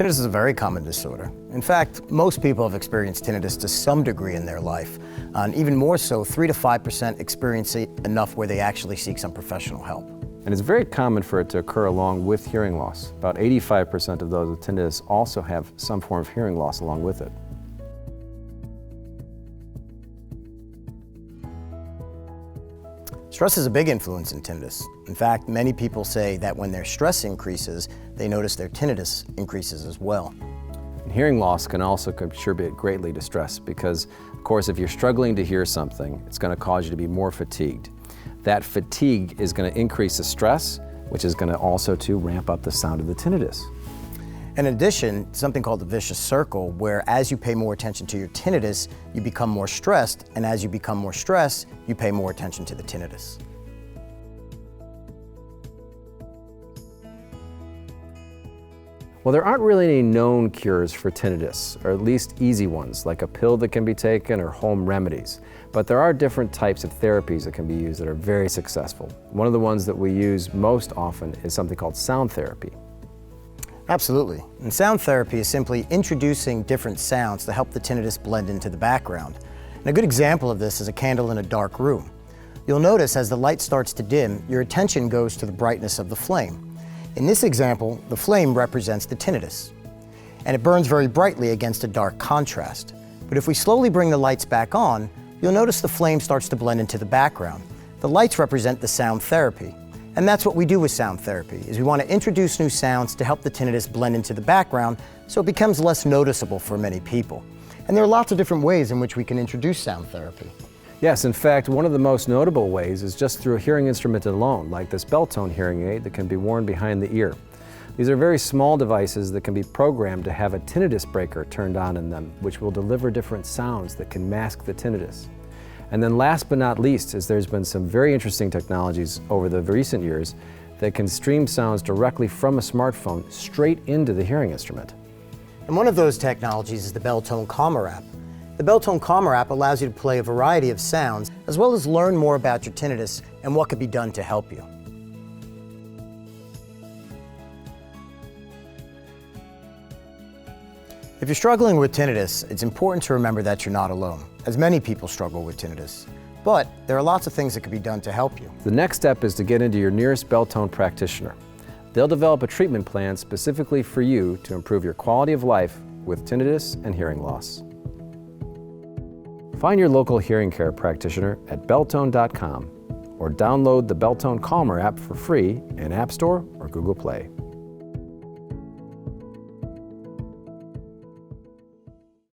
Tinnitus is a very common disorder. In fact, most people have experienced tinnitus to some degree in their life. And even more so, 3 to 5% experience it enough where they actually seek some professional help. And it's very common for it to occur along with hearing loss. About 85% of those with tinnitus also have some form of hearing loss along with it. Stress is a big influence in tinnitus. In fact, many people say that when their stress increases, they notice their tinnitus increases as well. Hearing loss can also contribute greatly to stress because, of course, if you're struggling to hear something, it's going to cause you to be more fatigued. That fatigue is going to increase the stress, which is going to also ramp up the sound of the tinnitus. In addition, something called the vicious circle, where as you pay more attention to your tinnitus, you become more stressed, and as you become more stressed, you pay more attention to the tinnitus. Well, there aren't really any known cures for tinnitus, or at least easy ones, like a pill that can be taken or home remedies. But there are different types of therapies that can be used that are very successful. One of the ones that we use most often is something called sound therapy. Absolutely. And sound therapy is simply introducing different sounds to help the tinnitus blend into the background. And a good example of this is a candle in a dark room. You'll notice as the light starts to dim, your attention goes to the brightness of the flame. In this example, the flame represents the tinnitus, and it burns very brightly against a dark contrast. But if we slowly bring the lights back on, you'll notice the flame starts to blend into the background. The lights represent the sound therapy. And that's what we do with sound therapy, is we want to introduce new sounds to help the tinnitus blend into the background so it becomes less noticeable for many people. And there are lots of different ways in which we can introduce sound therapy. Yes, in fact, one of the most notable ways is just through a hearing instrument alone, like this Beltone hearing aid that can be worn behind the ear. These are very small devices that can be programmed to have a tinnitus breaker turned on in them, which will deliver different sounds that can mask the tinnitus. And then last but not least is there's been some very interesting technologies over the recent years that can stream sounds directly from a smartphone straight into the hearing instrument. And one of those technologies is the Beltone Calmer app. The Beltone Calmer app allows you to play a variety of sounds as well as learn more about your tinnitus and what could be done to help you. If you're struggling with tinnitus, it's important to remember that you're not alone, as many people struggle with tinnitus. But there are lots of things that can be done to help you. The next step is to get into your nearest Beltone practitioner. They'll develop a treatment plan specifically for you to improve your quality of life with tinnitus and hearing loss. Find your local hearing care practitioner at beltone.com or download the Beltone Calmer app for free in App Store or Google Play.